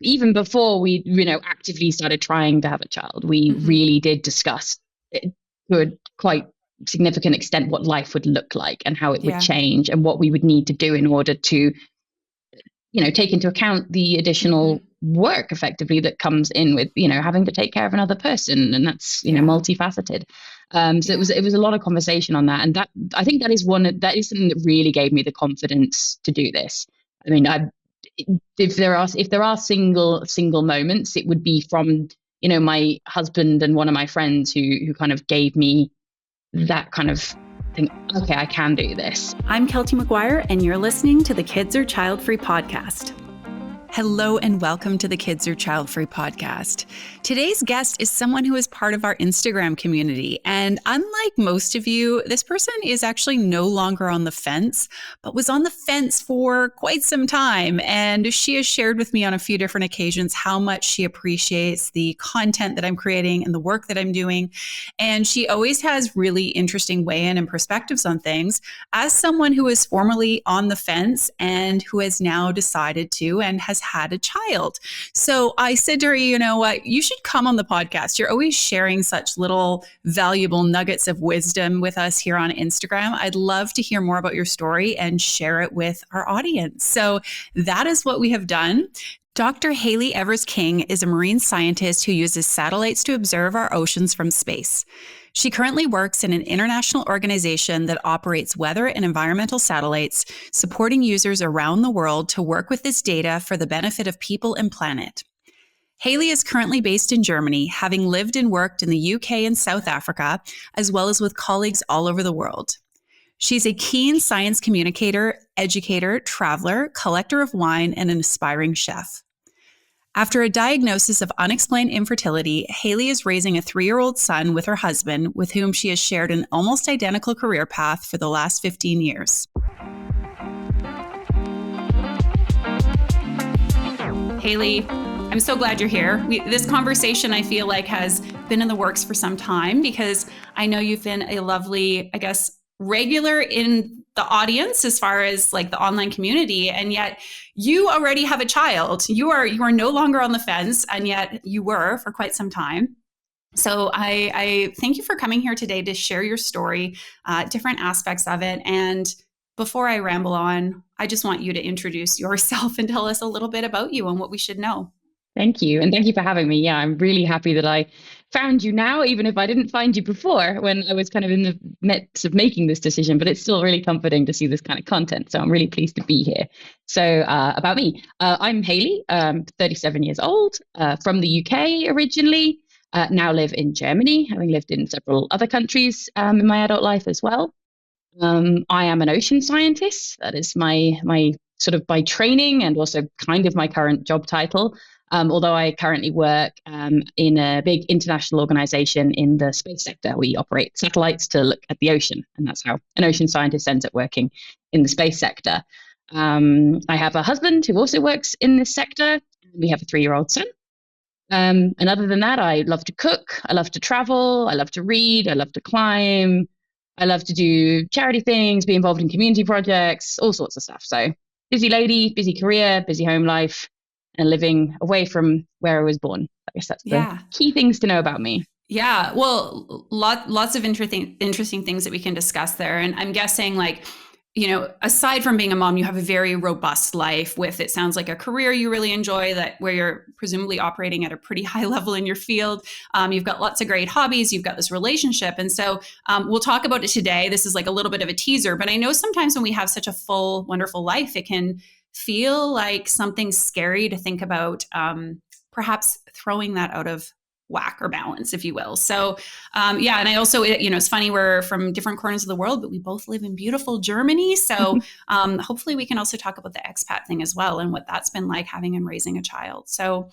even before we, actively started trying to have a child, we really did discuss it to a quite significant extent what life would look like and how it would change and what we would need to do in order to, take into account the additional work effectively that comes in with, having to take care of another person. And that's, multifaceted. So it was a lot of conversation on that. And that, I think that is something that really gave me the confidence to do this. I mean, if there are single moments, it would be from, my husband and one of my friends who kind of gave me that kind of thing. Okay, I can do this. I'm Keltie McGuire, and you're listening to the Kids Are Childfree podcast. Hello and welcome to the Kids Are Childfree podcast. Today's guest is someone who is part of our Instagram community. And unlike most of you, this person is actually no longer on the fence, but was on the fence for quite some time. And she has shared with me on a few different occasions how much she appreciates the content that I'm creating and the work that I'm doing. And she always has really interesting weigh-in and perspectives on things as someone who was formerly on the fence and who has now decided to and has had a child. So I said to her, you know what, you should come on the podcast. You're always sharing such little valuable nuggets of wisdom with us here on Instagram. I'd love to hear more about your story and share it with our audience. So that is what we have done. Dr. Hayley Evers-King is a marine scientist who uses satellites to observe our oceans from space. She currently works in an international organization that operates weather and environmental satellites, supporting users around the world to work with this data for the benefit of people and planet. Hayley is currently based in Germany, having lived and worked in the UK and South Africa, as well as with colleagues all over the world. She's a keen science communicator, educator, traveler, collector of wine, and an aspiring chef. After a diagnosis of unexplained infertility, Hayley is raising a 3-year-old son with her husband, with whom she has shared an almost identical career path for the last 15 years. Hayley, I'm so glad you're here. This conversation, I feel like, has been in the works for some time because I know you've been a lovely, regular in the audience as far as like the online community, and yet you already have a child. You are no longer on the fence, and yet you were for quite some time. So I thank you for coming here today to share your story, different aspects of it. And before I ramble on, I just want you to introduce yourself and tell us a little bit about you and what we should know. Thank you. And thank you for having me. Yeah, I'm really happy that I found you now, even if I didn't find you before when I was kind of in the midst of making this decision, but it's still really comforting to see this kind of content. So I'm really pleased to be here. So about me, I'm Hayley, 37 years old, from the UK originally, now live in Germany, having lived in several other countries in my adult life as well. I am an ocean scientist. That is my sort of by training and also kind of my current job title. Although I currently work in a big international organization in the space sector. We operate satellites to look at the ocean, and that's how an ocean scientist ends up working in the space sector. I have a husband who also works in this sector. We have a 3-year-old son. And other than that, I love to cook. I love to travel. I love to read. I love to climb. I love to do charity things, be involved in community projects, all sorts of stuff. So busy lady, busy career, busy home life, and living away from where I was born. I guess that's the key things to know about me. Yeah, well, lots of interesting things that we can discuss there. And I'm guessing, aside from being a mom, you have a very robust life with, it sounds like, a career you really enjoy, where you're presumably operating at a pretty high level in your field. You've got lots of great hobbies. You've got this relationship. And so we'll talk about it today. This is like a little bit of a teaser, but I know sometimes when we have such a full, wonderful life, it can feel like something scary to think about, perhaps throwing that out of whack or balance, if you will. So, and I also, it's funny, we're from different corners of the world, but we both live in beautiful Germany. So hopefully we can also talk about the expat thing as well and what that's been like having and raising a child. So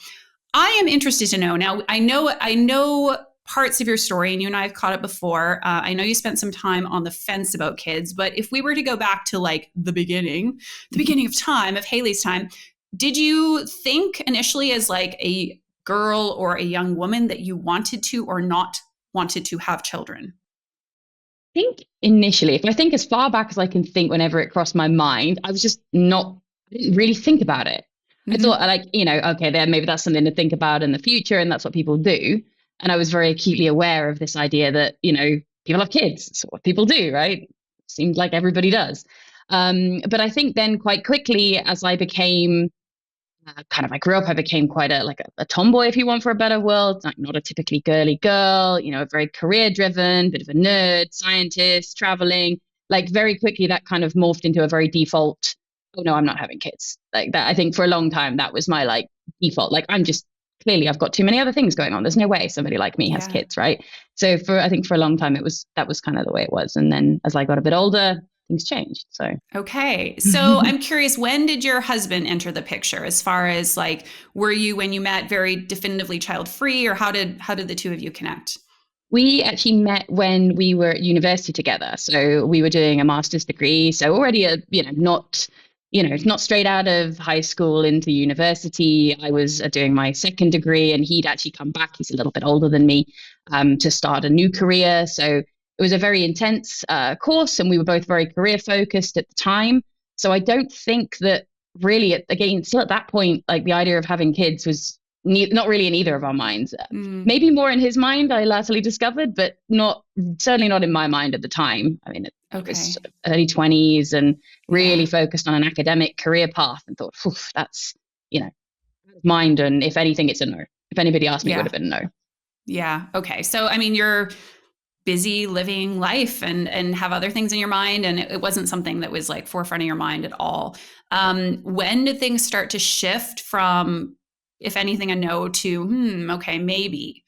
I am interested to know now, I know parts of your story, and you and I have caught up before. I know you spent some time on the fence about kids, but if we were to go back to like the beginning of time, of Hayley's time, did you think initially as like a girl or a young woman that you wanted to or not wanted to have children? I think initially, if I think as far back as I can think, whenever it crossed my mind, I didn't really think about it. I Mm-hmm. thought like, okay, then maybe that's something to think about in the future. And that's what people do. And I was very acutely aware of this idea that, people have kids. It's what people do, right? Seems like everybody does. But I think then quite quickly as I became I grew up, I became quite a tomboy, if you want, for a better world, like not a typically girly girl, very career driven, bit of a nerd, scientist, traveling. Like very quickly, that kind of morphed into a very default. Oh no, I'm not having kids. Like that. I think for a long time, that was my like default. Like I'm just clearly I've got too many other things going on. There's no way somebody like me has Yeah. kids, right? So I think for a long time, that was kind of the way it was. And then as I got a bit older, things changed. So Okay. So I'm curious, when did your husband enter the picture as far as like, were you, when you met, very definitively child free, or how did the two of you connect? We actually met when we were at university together. So we were doing a master's degree. So already not straight out of high school into university. I was doing my second degree and he'd actually come back. He's a little bit older than me, to start a new career. So it was a very intense course and we were both very career focused at the time. So I don't think that really, again, still at that point, like the idea of having kids was not really in either of our minds. Maybe more in his mind, I latterly discovered, but certainly not in my mind at the time. I mean, it was sort of early 20s and really focused on an academic career path and thought, that's, mind. And if anything, it's a no. If anybody asked me, it would have been a no. Yeah. Okay. So, I mean, you're busy living life and have other things in your mind. And it wasn't something that was like forefront of your mind at all. When did things start to shift from, if anything, a no to, okay, maybe?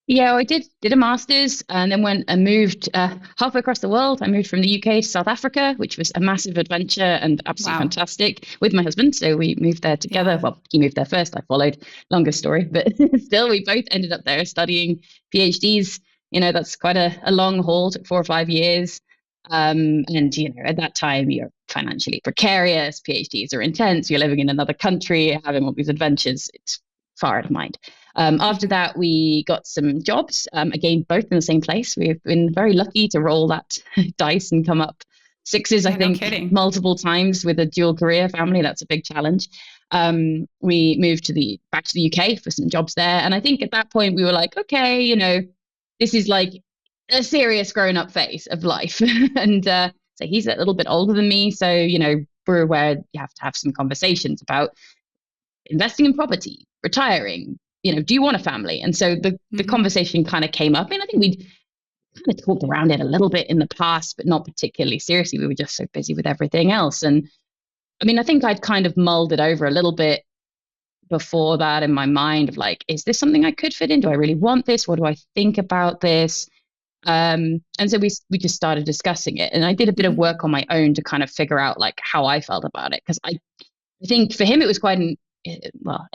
Yeah, I did a master's and then went and moved halfway across the world. I moved from the UK to South Africa, which was a massive adventure and absolutely fantastic with my husband. So we moved there together. Yeah. Well, he moved there first. I followed. Longer story, but still, we both ended up there studying PhDs. That's quite a long haul, took 4 or 5 years. And, at that time, you're financially precarious. PhDs are intense. You're living in another country, having all these adventures. It's far out of mind. After that, we got some jobs, again, both in the same place. We've been very lucky to roll that dice and come up sixes, I think, multiple times with a dual career family. That's a big challenge. We moved back to the UK for some jobs there. And I think at that point we were like, okay, this is like a serious grown up phase of life. And so he's a little bit older than me. So, we're aware you have to have some conversations about investing in property, retiring, do you want a family? And so the conversation kind of came up. And I think we'd kind of talked around it a little bit in the past, but not particularly seriously. We were just so busy with everything else. And I mean, I think I'd kind of mulled it over a little bit before that in my mind of like, is this something I could fit in? Do I really want this? What do I think about this? And so we just started discussing it. And I did a bit of work on my own to kind of figure out like how I felt about it. Because I think for him, it was quite an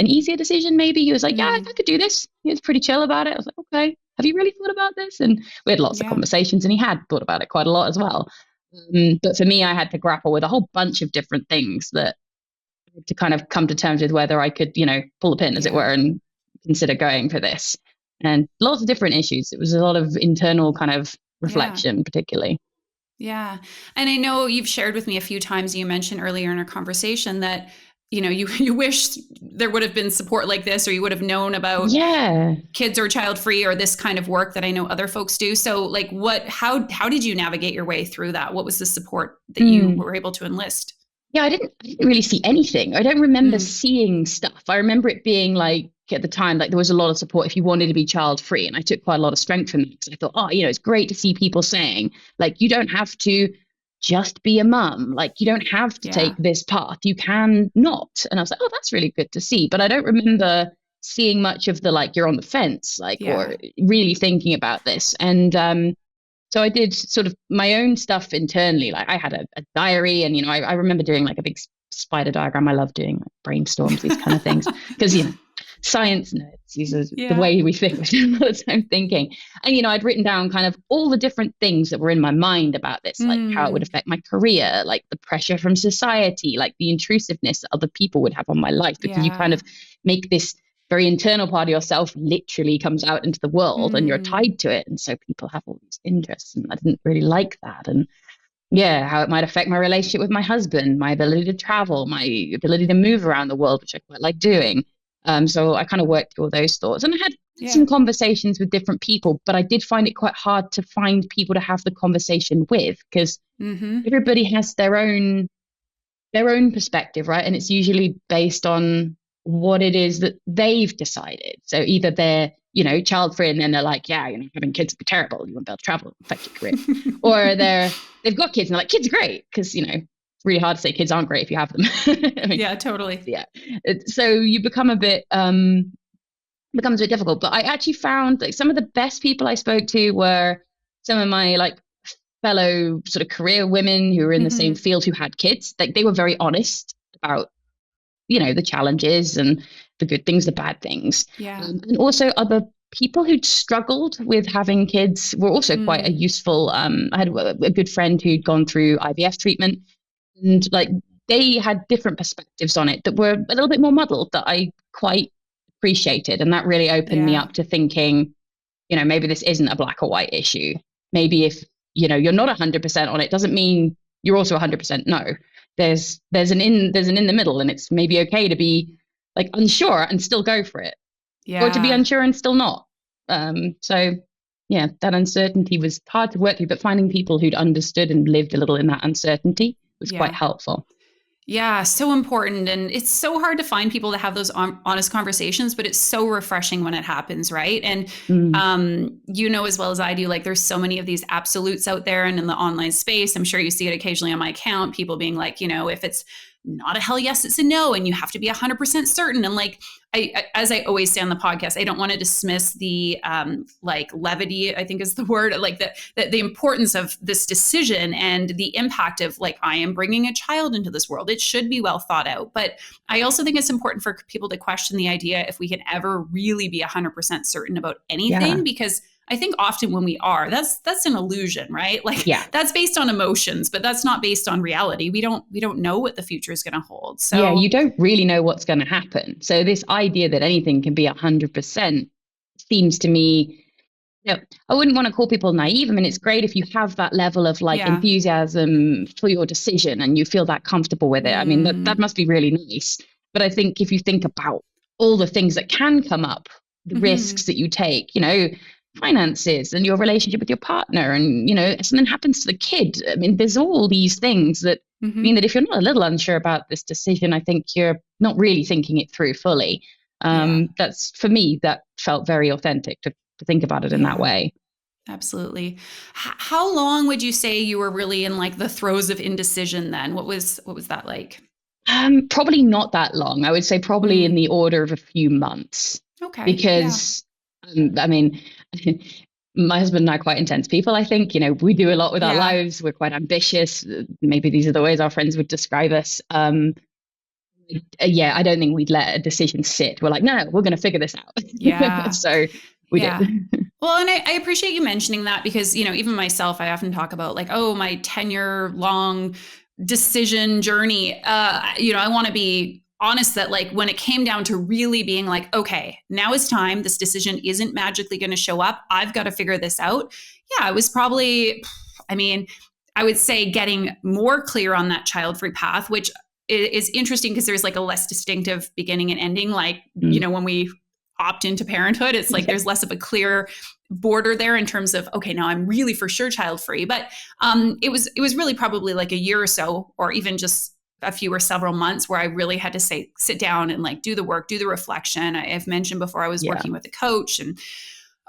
easier decision, maybe. He was like, yeah, I could do this. He was pretty chill about it. I was like, okay, have you really thought about this? And we had lots of conversations and he had thought about it quite a lot as well. But for me, I had to grapple with a whole bunch of different things to kind of come to terms with whether I could, pull the pin, as it were, and consider going for this. And lots of different issues. It was a lot of internal kind of reflection, particularly. Yeah. And I know you've shared with me a few times, you mentioned earlier in our conversation that you wish there would have been support like this, or you would have known about kids or child free or this kind of work that I know other folks do. So like how did you navigate your way through that? What was the support that you were able to enlist? Yeah, I didn't really see anything. I don't remember seeing stuff. I remember it being like at the time, like there was a lot of support if you wanted to be child free. And I took quite a lot of strength from that because I thought, it's great to see people saying like, you don't have to just be a mum. Like you don't have to take this path. You can not. And I was like, oh, that's really good to see. But I don't remember seeing much of the, like, you're on the fence, like, or really thinking about this. And so I did sort of my own stuff internally. Like I had a diary and, I remember doing like a big spider diagram. I love doing like brainstorms, these kind of things, because, science nerds, these are the way we think. We spend a lot of time thinking. And, I'd written down kind of all the different things that were in my mind about this, like how it would affect my career, like the pressure from society, like the intrusiveness that other people would have on my life, because you kind of make this very internal part of yourself literally comes out into the world and you're tied to it. And so people have all these interests and I didn't really like that. And yeah, how it might affect my relationship with my husband, my ability to travel, my ability to move around the world, which I quite like doing. So I kind of worked through all those thoughts, and I had Yeah. some conversations with different people, but I did find it quite hard to find people to have the conversation with, because Mm-hmm. everybody has their own perspective, right? And it's usually based on what it is that they've decided. So either they're, child free, and then they're like, yeah, having kids would be terrible. You won't be able to travel, affect your career. Or they've got kids and they're like, kids are great. Because, it's really hard to say kids aren't great if you have them. I mean, Yeah, totally. yeah. So you become becomes a bit difficult. But I actually found like some of the best people I spoke to were some of my like fellow sort of career women who were in the same Mm-hmm. field who had kids. Like they were very honest about, the challenges and the good things, the bad things. Yeah. And also other people who'd struggled with having kids were also quite a Mm. useful. I had a good friend who'd gone through IVF treatment, and like they had different perspectives on it that were a little bit more muddled that I quite appreciated. And that really opened me Yeah. up to thinking, maybe this isn't a black or white issue. Maybe if, you're not 100% on it, doesn't mean you're also 100% no. There's an in the middle, and it's maybe okay to be like unsure and still go for it, or to be Yeah. unsure and still not. So yeah, that uncertainty was hard to work through, but finding people who'd understood and lived a little in that uncertainty was quite Yeah. helpful. Yeah, so important. And it's so hard to find people to have those honest conversations, but it's so refreshing when it happens, right? And Mm, as well as I do, like there's so many of these absolutes out there and in the online space. I'm sure you see it occasionally on my account, people being like, if it's not a hell yes, it's a no, and you have to be 100% certain. And like, as I always say on the podcast, I don't want to dismiss the like levity, I think is the word, like the importance of this decision and the impact of like, I am bringing a child into this world. It should be well thought out. But I also think it's important for people to question the idea if we can ever really be 100% certain about yeah, anything, because I think often when we are, that's an illusion, right? Like yeah. that's based on emotions, but that's not based on reality. We don't know what the future is going to hold. Yeah, So you don't really know what's going to happen. So this idea that anything can be 100% seems to me, I wouldn't want to call people naive. I mean, it's great if you have that level of like yeah. enthusiasm for your decision and you feel that comfortable with it. I mean, that Mm, must be really nice. But I think if you think about all the things that can come up, the mm-hmm. risks that you take, finances and your relationship with your partner, and, if something happens to the kid, I mean, there's all these things that mean Mm-hmm. that if you're not a little unsure about this decision, I think you're not really thinking it through fully. Yeah. That's for me, that felt very authentic to think about it in that Yeah. way. Absolutely. How long would you say you were really in like the throes of indecision then? What was that like? Probably not that long. I would say probably in Mm, the order of a few months, okay. Yeah. because I mean, my husband and I are quite intense people. I think, we do a lot with our Yeah. lives. We're quite ambitious. Maybe these are the ways our friends would describe us. Yeah, I don't think we'd let a decision sit. We're like, no, we're going to figure this out. Yeah. So we did. Yeah. Well, and I appreciate you mentioning that because, even myself, I often talk about like, oh, my 10-year long decision journey. I want to be honest that like when it came down to really being like, okay, now is time. This decision isn't magically going to show up. I've got to figure this out. Yeah, I was probably, I mean, I would say getting more clear on that child-free path, which is interesting because there's like a less distinctive beginning and ending. Like, Mm, when we opt into parenthood, it's like yeah. there's less of a clear border there in terms of, okay, now I'm really for sure child free. But it was really probably like a year or so, or even just a few or several months where I really had to sit down and like do the work, do the reflection. I've mentioned before I was Yeah. working with a coach, and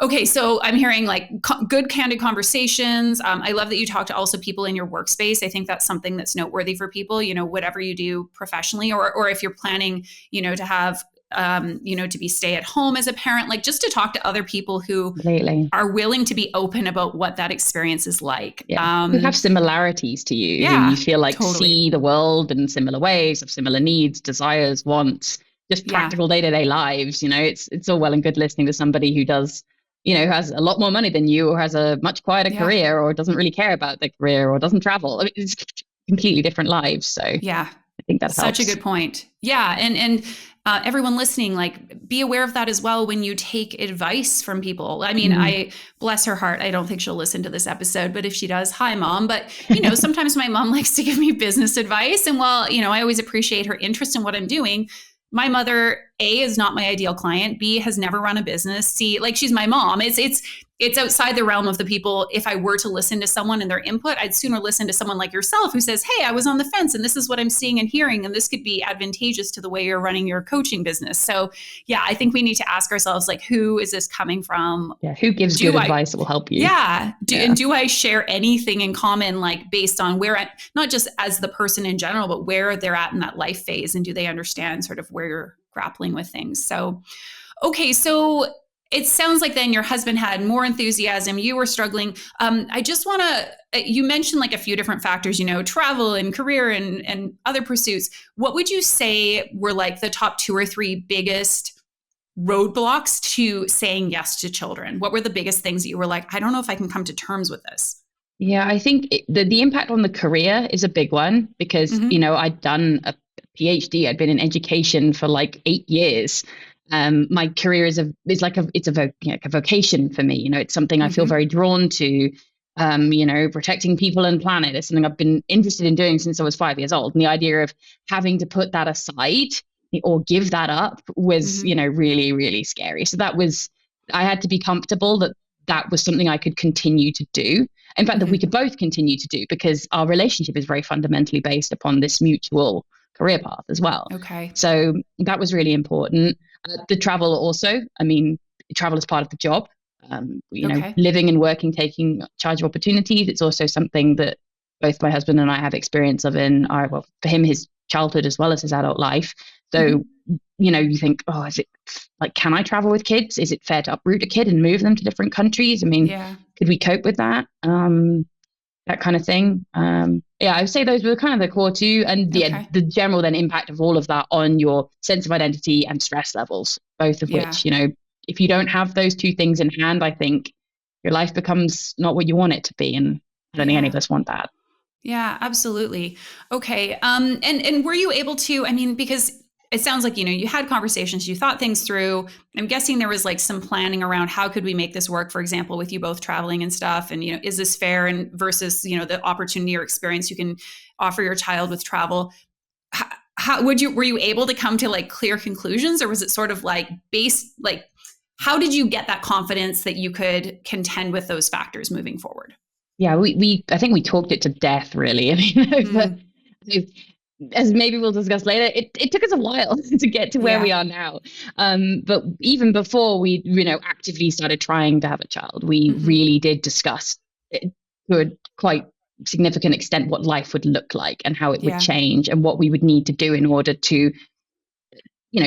okay, so I'm hearing like good candid conversations. I love that you talk to also people in your workspace. I think that's something that's noteworthy for people, whatever you do professionally, or if you're planning, to have, to be stay at home as a parent, like just to talk to other people who Completely. are willing to be open about what that experience is like. Yeah. Who have similarities to you, who you Yeah, feel like totally. see the world in similar ways, have similar needs, desires, wants, just Yeah, practical day-to-day lives. It's all well and good listening to somebody who does, who has a lot more money than you, or has a much quieter yeah, career, or doesn't really care about their career, or doesn't travel. I mean, it's completely different lives. So I yeah. think that Such a helps. good point. Yeah, and everyone listening, like be aware of that as well when you take advice from people. I mean, I bless her heart. I don't think she'll listen to this episode, but if she does, hi mom. But sometimes my mom likes to give me business advice. And while, I always appreciate her interest in what I'm doing, my mother, A, is not my ideal client. B, has never run a business. C, like she's my mom. It's outside the realm of the people. If I were to listen to someone and their input, I'd sooner listen to someone like yourself who says, hey, I was on the fence and this is what I'm seeing and hearing. And this could be advantageous to the way you're running your coaching business. So yeah, I think we need to ask ourselves, like, who is this coming from? Yeah. Who gives good advice that will help you? Yeah. And do I share anything in common, like based on not just as the person in general, but where they're at in that life phase? And do they understand sort of where you're grappling with things? So, okay. So it sounds like then your husband had more enthusiasm. You were struggling. I just want to, you mentioned like a few different factors, travel and career and other pursuits. What would you say were like the top 2 or 3 biggest roadblocks to saying yes to children? What were the biggest things that you were like, I don't know if I can come to terms with this? Yeah, I think the impact on the career is a big one because, I'd done a PhD. I'd been in education for like 8 years. My career is a vocation for me. It's something I feel very drawn to. Protecting people and planet is something I've been interested in doing since I was 5 years old. And the idea of having to put that aside or give that up was, really, really scary. So I had to be comfortable that was something I could continue to do. In fact, that we could both continue to do because our relationship is very fundamentally based upon this mutual career path as well. Okay. So that was really important. The travel also, travel is part of the job. Living and working, taking charge of opportunities. It's also something that both my husband and I have experience of for him, his childhood as well as his adult life. So, you think, is it like, can I travel with kids? Is it fair to uproot a kid and move them to different countries? Could we cope with that? That kind of thing. I would say those were kind of the core 2, and the general then impact of all of that on your sense of identity and stress levels, both of which, if you don't have those 2 things in hand, I think your life becomes not what you want it to be. And I don't think any of us want that. Yeah, absolutely. Okay. And were you able to, because it sounds like, you had conversations, you thought things through. I'm guessing there was like some planning around how could we make this work, for example, with you both traveling and stuff. And, is this fair and versus, the opportunity or experience you can offer your child with travel? Were you able to come to like clear conclusions, or was it sort of like how did you get that confidence that you could contend with those factors moving forward? Yeah, I think we talked it to death, really. As maybe we'll discuss later, it took us a while to get to where we are now. But even before we, actively started trying to have a child, we really did discuss it to a quite significant extent what life would look like and how it would change and what we would need to do in order to,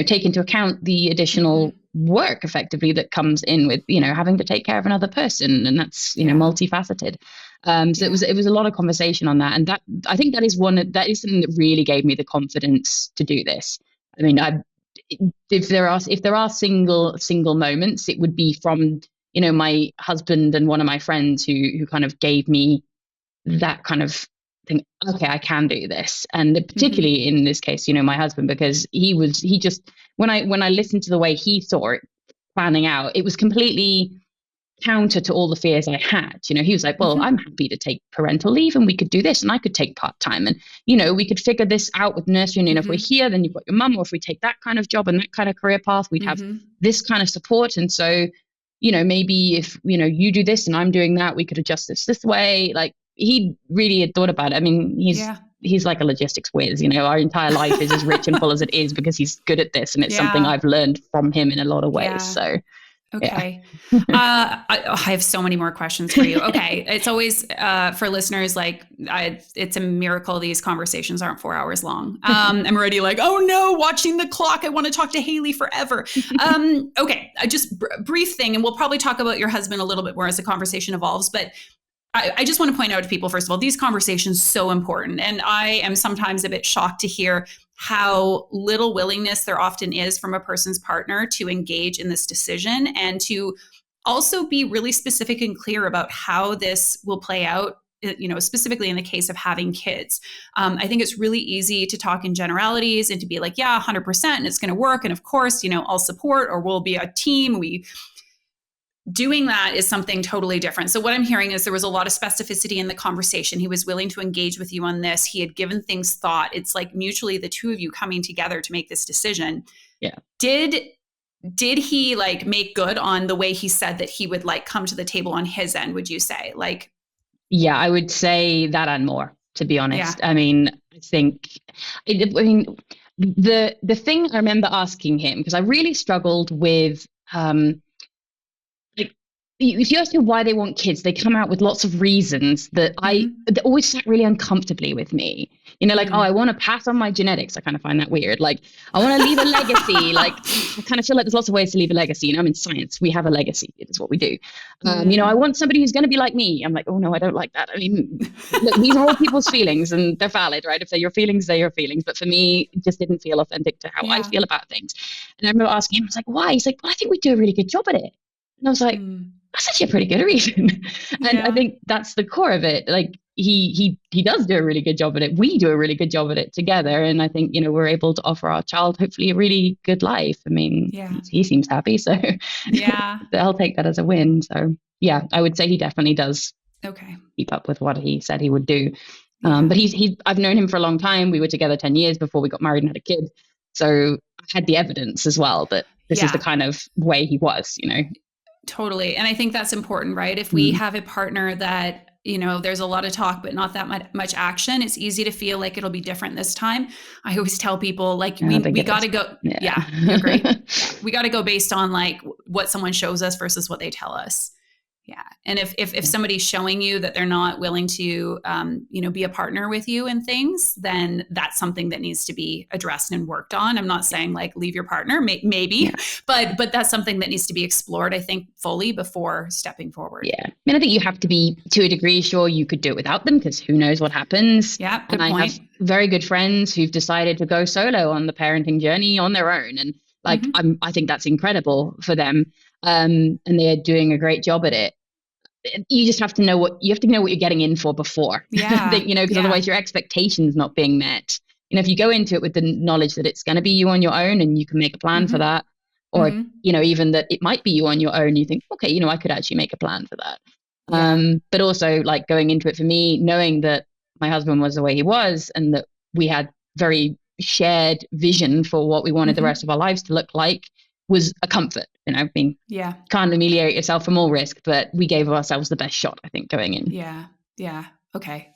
take into account the additional work effectively that comes in with, having to take care of another person. And that's, multifaceted. So it was a lot of conversation on that. And that, I think that is something that really gave me the confidence to do this. If there are single moments, it would be from, my husband and one of my friends who kind of gave me that kind of thing. Okay, I can do this. And particularly in this case, my husband, because he just, when I listened to the way he saw it planning out, it was completely counter to all the fears I had. He was like, well, I'm happy to take parental leave and we could do this and I could take part-time and, we could figure this out with nursery. And if we're here, then you've got your mum, or if we take that kind of job and that kind of career path, we'd have this kind of support. And so, maybe if, you do this and I'm doing that, we could adjust this way. Like he really had thought about it. He's like a logistics whiz, our entire life is as rich and full as it is because he's good at this. And it's something I've learned from him in a lot of ways. So okay. I have so many more questions for you. Okay. It's always, for listeners, like it's a miracle these conversations aren't 4 hours long. I'm already like, oh no, watching the clock. I want to talk to Hayley forever. Okay. Just brief thing. And we'll probably talk about your husband a little bit more as the conversation evolves, but I just want to point out to people, first of all, these conversations so important. And I am sometimes a bit shocked to hear how little willingness there often is from a person's partner to engage in this decision and to also be really specific and clear about how this will play out specifically in the case of having kids. I think it's really easy to talk in generalities and to be like, yeah, 100%, and it's going to work. And of course, I'll support, or we'll be a team. Doing that is something totally different. So what I'm hearing is there was a lot of specificity in the conversation. He was willing to engage with you on this. He had given things thought. It's like mutually the two of you coming together to make this decision. Yeah. Did he like make good on the way he said that he would like come to the table on his end, would you say? Like, yeah, I would say that and more, to be honest. Yeah. I mean, the thing I remember asking him, because I really struggled with, if you ask them why they want kids, they come out with lots of reasons that that always sat really uncomfortably with me. Oh, I want to pass on my genetics. I kind of find that weird. Like, I want to leave a legacy. Like, I kind of feel like there's lots of ways to leave a legacy. I'm in science. We have a legacy. It is what we do. I want somebody who's going to be like me. I'm like, oh no, I don't like that. I mean, look, these are all people's feelings and they're valid, right? If they're your feelings, they're your feelings. But for me, it just didn't feel authentic to how I feel about things. And I remember asking him, I was like, why? He's like, well, I think we do a really good job at it. And I was like, that's actually a pretty good reason. And I think that's the core of it. Like, he does do a really good job at it. We do a really good job at it together. And I think, we're able to offer our child hopefully a really good life. I mean, he seems happy. So I'll take that as a win. So yeah, I would say he definitely does keep up with what he said he would do. But I've known him for a long time. We were together 10 years before we got married and had a kid. So I had the evidence as well that this is the kind of way he was, Totally. And I think that's important, right? If we have a partner that, there's a lot of talk, but not that much action, it's easy to feel like it'll be different this time. I always tell people, like, we got to go. Yeah, you agree. We got to go based on like what someone shows us versus what they tell us. Yeah. And if somebody's showing you that they're not willing to, be a partner with you in things, then that's something that needs to be addressed and worked on. I'm not saying like leave your partner, maybe, but that's something that needs to be explored, I think, fully before stepping forward. Yeah. I mean, I think you have to be, to a degree, sure you could do it without them, because who knows what happens. Yeah. Good point. I have very good friends who've decided to go solo on the parenting journey on their own. And like, I think that's incredible for them. And they're doing a great job at it. You just have to know what you're getting in for before. Yeah. Because otherwise your expectations not being met. If you go into it with the knowledge that it's going to be you on your own and you can make a plan for that, or, even that it might be you on your own, you think, okay, I could actually make a plan for that. Yeah. But also like going into it for me, knowing that my husband was the way he was and that we had very shared vision for what we wanted the rest of our lives to look like was a comfort. Can't ameliorate yourself from all risk, but we gave ourselves the best shot, I think, going in. Yeah. Yeah. Okay.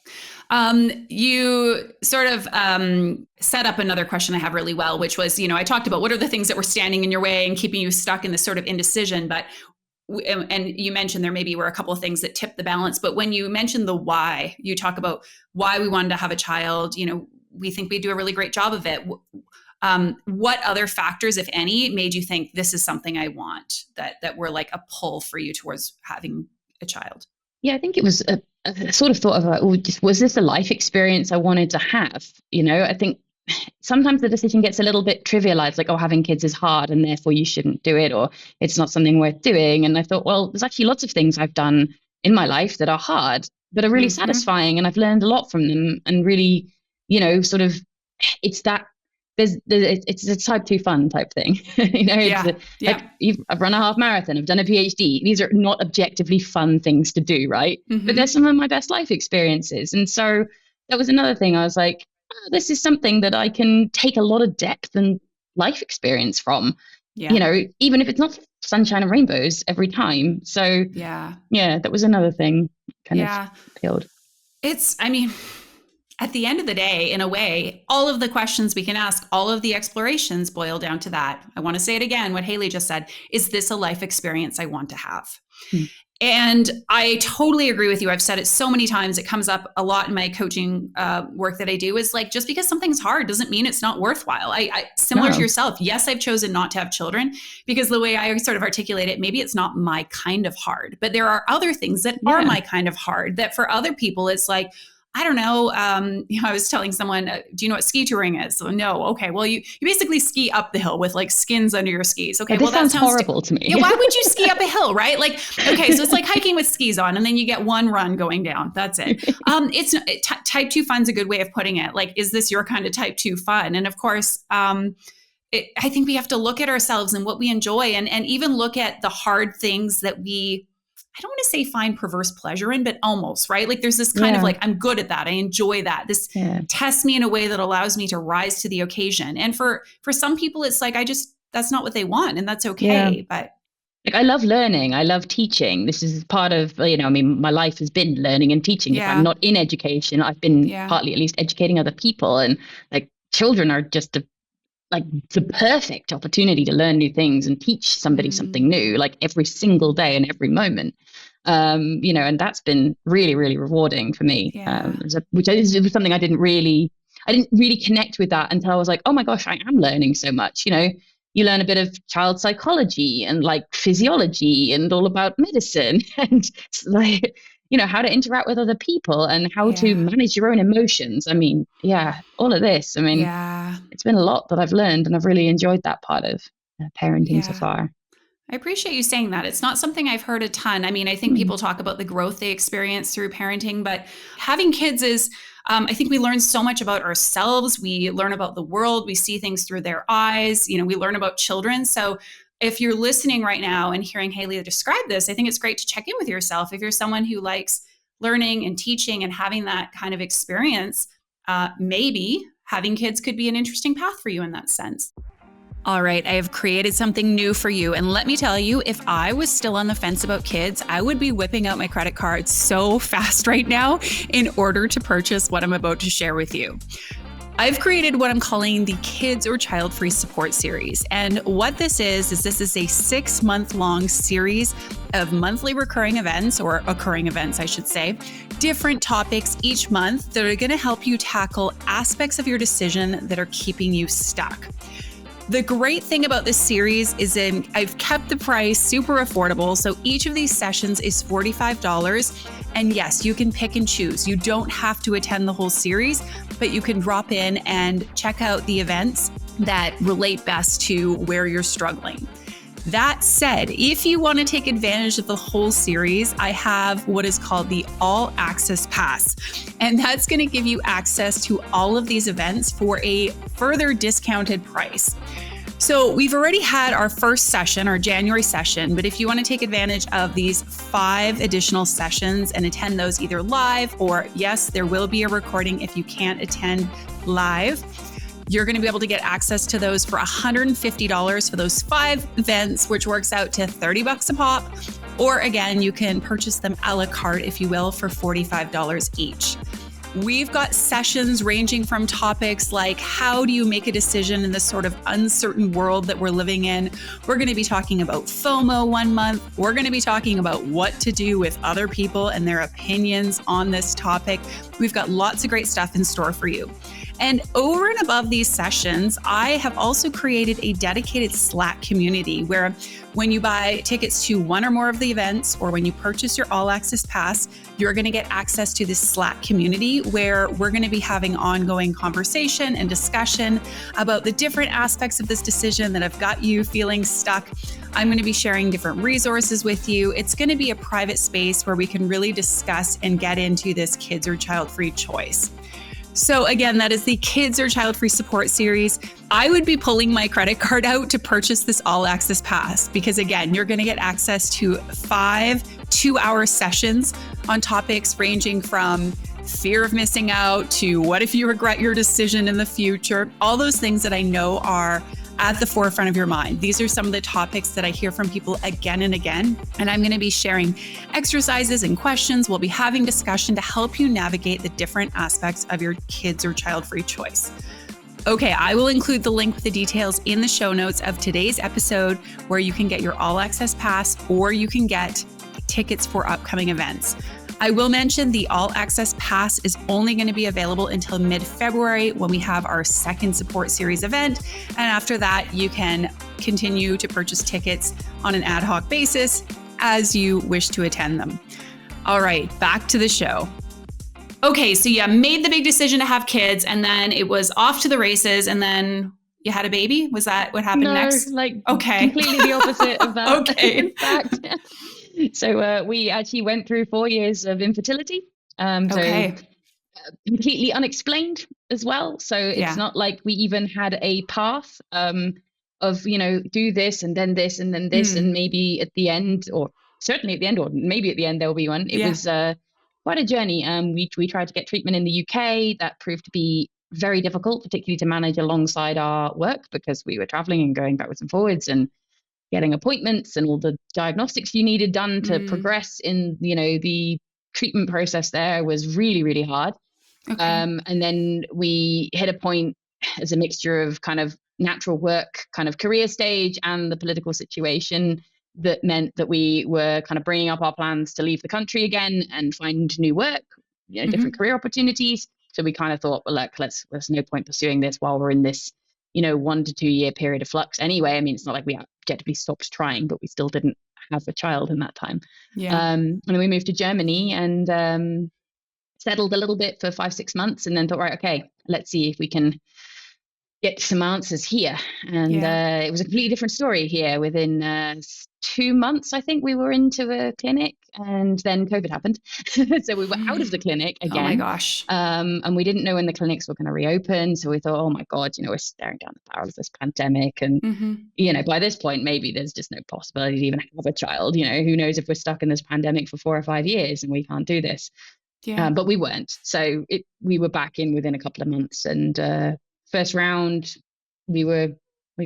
You sort of set up another question I have really well, which was, I talked about what are the things that were standing in your way and keeping you stuck in this sort of indecision, but and you mentioned there maybe were a couple of things that tipped the balance, but when you mentioned the why, you talk about why we wanted to have a child, we think we do a really great job of it. What other factors, if any, made you think this is something I want, that were like a pull for you towards having a child? Yeah, I think it was a sort of thought of like, was this a life experience I wanted to have? I think sometimes the decision gets a little bit trivialized, like, oh, having kids is hard and therefore you shouldn't do it, or it's not something worth doing. And I thought, well, there's actually lots of things I've done in my life that are hard, but are really satisfying. And I've learned a lot from them, and really, sort of, it's that it's a type 2 fun type thing. I've run a half marathon, I've done a PhD. These are not objectively fun things to do, right? But they're some of my best life experiences. And so that was another thing. I was like, oh, this is something that I can take a lot of depth and life experience from, even if it's not sunshine and rainbows every time. So that was another thing kind of appealed. At the end of the day, in a way, all of the questions we can ask, all of the explorations boil down to that. I want to say it again, what Hayley just said, is this a life experience I want to have? And I totally agree with you. I've said it so many times. It comes up a lot in my coaching work that I do, is like, just because something's hard doesn't mean it's not worthwhile. I similar to yourself. Yes, I've chosen not to have children because the way I sort of articulate it, maybe it's not my kind of hard, but there are other things that are my kind of hard, that for other people, it's like, I don't know. I was telling someone, do you know what ski touring is? So no. Okay. Well, you basically ski up the hill with like skins under your skis. Okay. This well, that sounds horrible to me. Yeah. Why would you ski up a hill? Right. Like, okay. So it's like hiking with skis on, and then you get one run going down. That's it. Type 2 fun's a good way of putting it. Like, is this your kind of type 2 fun? And of course, I think we have to look at ourselves and what we enjoy, and even look at the hard things that I don't want to say find perverse pleasure in, but almost, right? Like there's this kind of like, I'm good at that. I enjoy that. This tests me in a way that allows me to rise to the occasion. And for some people, it's like, that's not what they want, and that's okay. But like, I love learning. I love teaching. This is part of, my life has been learning and teaching. If I'm not in education, I've been partly at least educating other people, and like children are just the perfect opportunity to learn new things and teach somebody something new, like every single day and every moment. And that's been really, really rewarding for me. Which is something I didn't really connect with that until I was like, oh my gosh, I am learning so much. You learn a bit of child psychology and like physiology and all about medicine and like, how to interact with other people and how to manage your own emotions. All of this. It's been a lot that I've learned, and I've really enjoyed that part of parenting so far. I appreciate you saying that. It's not something I've heard a ton. I think people talk about the growth they experience through parenting, but having kids is, I think we learn so much about ourselves. We learn about the world. We see things through their eyes. We learn about children. So if you're listening right now and hearing Hayley describe this, I think it's great to check in with yourself. If you're someone who likes learning and teaching and having that kind of experience, maybe having kids could be an interesting path for you in that sense. All right, I have created something new for you. And let me tell you, if I was still on the fence about kids, I would be whipping out my credit card so fast right now in order to purchase what I'm about to share with you. I've created what I'm calling the Kids or Child-Free Support Series. And what this is a 6-month-long series of monthly recurring events, or occurring events, I should say, different topics each month that are going to help you tackle aspects of your decision that are keeping you stuck. The great thing about this series is I've kept the price super affordable. So each of these sessions is $45. And yes, you can pick and choose. You don't have to attend the whole series, but you can drop in and check out the events that relate best to where you're struggling. That said, if you want to take advantage of the whole series, I have what is called the All Access Pass. And that's going to give you access to all of these events for a further discounted price. So we've already had our first session, our January session, but if you want to take advantage of these 5 additional sessions and attend those either live, or yes, there will be a recording if you can't attend live, you're going to be able to get access to those for $150 for those 5 events, which works out to $30 a pop. Or again, you can purchase them a la carte, if you will, for $45 each. We've got sessions ranging from topics like, how do you make a decision in this sort of uncertain world that we're living in? We're going to be talking about FOMO one month. We're going to be talking about what to do with other people and their opinions on this topic. We've got lots of great stuff in store for you. And over and above these sessions, I have also created a dedicated Slack community where when you buy tickets to one or more of the events, or when you purchase your All Access Pass, you're going to get access to this Slack community where we're going to be having ongoing conversation and discussion about the different aspects of this decision that have got you feeling stuck. I'm going to be sharing different resources with you. It's going to be a private space where we can really discuss and get into this kids or child-free choice. So again, that is the Kids or Child-Free Support Series. I would be pulling my credit card out to purchase this All Access Pass because again, you're going to get access to 5 2-hour sessions on topics ranging from fear of missing out to what if you regret your decision in the future, all those things that I know are at the forefront of your mind. These are some of the topics that I hear from people again and again. And I'm going to be sharing exercises and questions. We'll be having discussion to help you navigate the different aspects of your kids or child-free choice. Okay, I will include the link with the details in the show notes of today's episode where you can get your All Access Pass or you can get tickets for upcoming events. I will mention the All Access Pass is only going to be available until mid-February when we have our second support series event. And after that, you can continue to purchase tickets on an ad hoc basis as you wish to attend them. All right, back to the show. Okay, so you made the big decision to have kids, and then it was off to the races, and then you had a baby. Was that what happened No, next? like Okay. completely the opposite of that. In Okay. fact, so we actually went through 4 years of infertility. So Okay. completely unexplained as well. So it's Yeah. not like we even had a path of, do this and then this and then this, and Mm. maybe at the end, or certainly at the end, or maybe at the end, there'll be one. It Yeah. was quite a journey. We tried to get treatment in the UK. That proved to be very difficult, particularly to manage alongside our work because we were traveling and going backwards and forwards and getting appointments and all the diagnostics you needed done to Mm. progress in, the treatment process there was really, really hard. Okay. And then we hit a point as a mixture of kind of natural work, kind of career stage, and the political situation that meant that we were kind of bringing up our plans to leave the country again and find new work, different Mm-hmm. career opportunities. So we kind of thought, well, look, there's no point pursuing this while we're in this, 1 to 2 year period of flux anyway. I mean, it's not like we objectively stopped trying, but we still didn't have a child in that time. Yeah. And then we moved to Germany and settled a little bit for 5, 6 months, and then thought, right, okay, let's see if we can get some answers here. And Yeah. it was a completely different story here. Within 2 months, I think we were into a clinic, and then COVID happened. So we were out of the clinic Oh my again. gosh. And we didn't know when the clinics were going to reopen. So we thought, oh my God, we're staring down the barrel of this pandemic. And, Mm-hmm. by this point, maybe there's just no possibility to even have a child. Who knows if we're stuck in this pandemic for 4 or 5 years and we can't do this. Yeah. But we weren't. So we were back in within a couple of months. And first round, we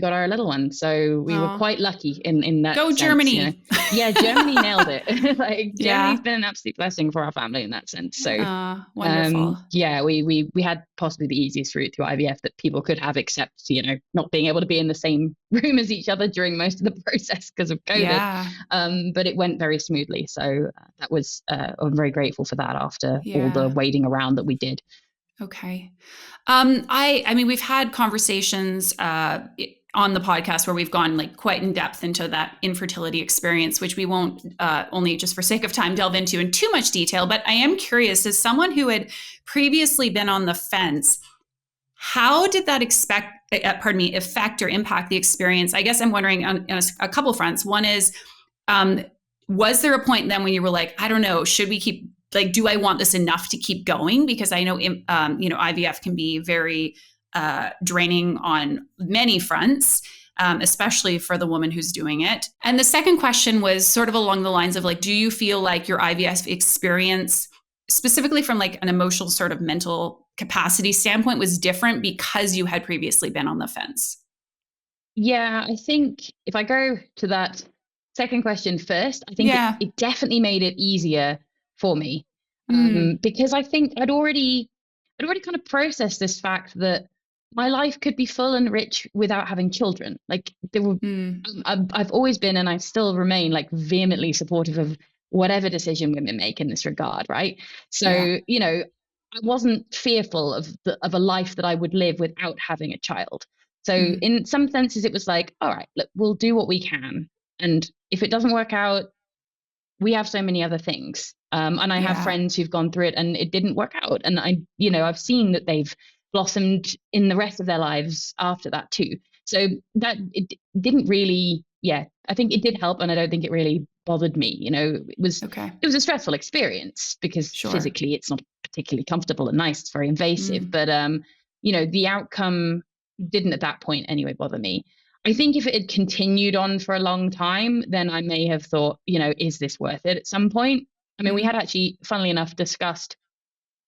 got our little one. So we were quite lucky in that Go sense. Germany. Yeah, Germany nailed it. Like Yeah. Germany's been an absolute blessing for our family in that sense. So wonderful. yeah, we had possibly the easiest route through IVF that people could have, except not being able to be in the same room as each other during most of the process because of COVID. Yeah. But it went very smoothly. So that was I'm very grateful for that after all the Yeah. waiting around that we did. Okay. I mean, we've had conversations on the podcast where we've gone like quite in depth into that infertility experience, which we won't only just for sake of time delve into in too much detail. But I am curious, as someone who had previously been on the fence, how did that affect or impact the experience? I guess I'm wondering on a couple fronts. One is, was there a point then when you were like, I don't know, should we keep, like, do I want this enough to keep going? Because I know, IVF can be very draining on many fronts, especially for the woman who's doing it. And the second question was sort of along the lines of like, do you feel like your IVF experience, specifically from like an emotional sort of mental capacity standpoint, was different because you had previously been on the fence? Yeah, I think if I go to that second question first, I think Yeah. it definitely made it easier for me Mm. because I think I'd already kind of processed this fact that my life could be full and rich without having children. Like there were, I've always been, and I still remain, like vehemently supportive of whatever decision women make in this regard, right? So Yeah. I wasn't fearful of a life that I would live without having a child. So Mm. in some senses, it was like, all right, look, we'll do what we can, and if it doesn't work out, we have so many other things. And I have Yeah. friends who've gone through it and it didn't work out. And I've seen that they've blossomed in the rest of their lives after that too. So that it didn't really, I think it did help. And I don't think it really bothered me. It was Okay. a stressful experience because Sure. physically it's not particularly comfortable and nice. It's very invasive, but the outcome didn't at that point anyway bother me. I think if it had continued on for a long time, then I may have thought, is this worth it at some point? I mean, we had actually, funnily enough, discussed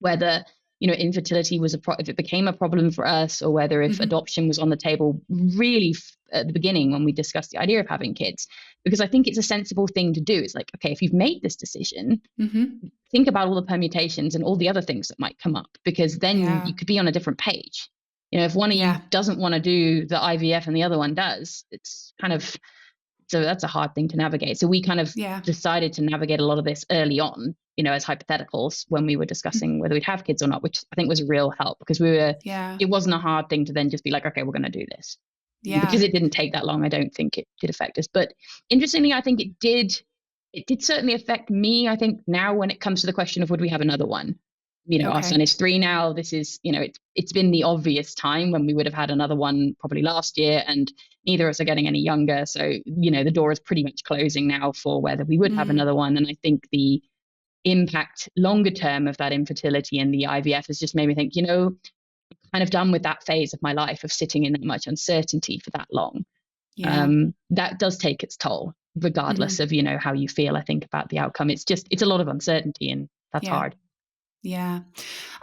whether, infertility was if it became a problem for us, or whether if adoption was on the table really at the beginning when we discussed the idea of having kids, because I think it's a sensible thing to do. It's like, okay, if you've made this decision, think about all the permutations and all the other things that might come up, because then you could be on a different page. If one of you doesn't want to do the IVF and the other one does, it's kind of, so that's a hard thing to navigate. So we kind of decided to navigate a lot of this early on, as hypotheticals when we were discussing whether we'd have kids or not, which I think was a real help, because it wasn't a hard thing to then just be like, okay, we're going to do this. Because it didn't take that long. I don't think it did affect us. But interestingly, I think it did certainly affect me. I think now when it comes to the question of would we have another one, Our Okay. son is 3 now. This is, it's been the obvious time when we would have had another one probably last year, and neither of us are getting any younger. So, the door is pretty much closing now for whether we would have Mm, another one. And I think the impact longer term of that infertility and the IVF has just made me think, kind of done with that phase of my life of sitting in that much uncertainty for that long. yeah. That does take its toll, regardless Hmm. of, how you feel, I think, about the outcome. It's a lot of uncertainty, and that's Yeah. hard. Yeah.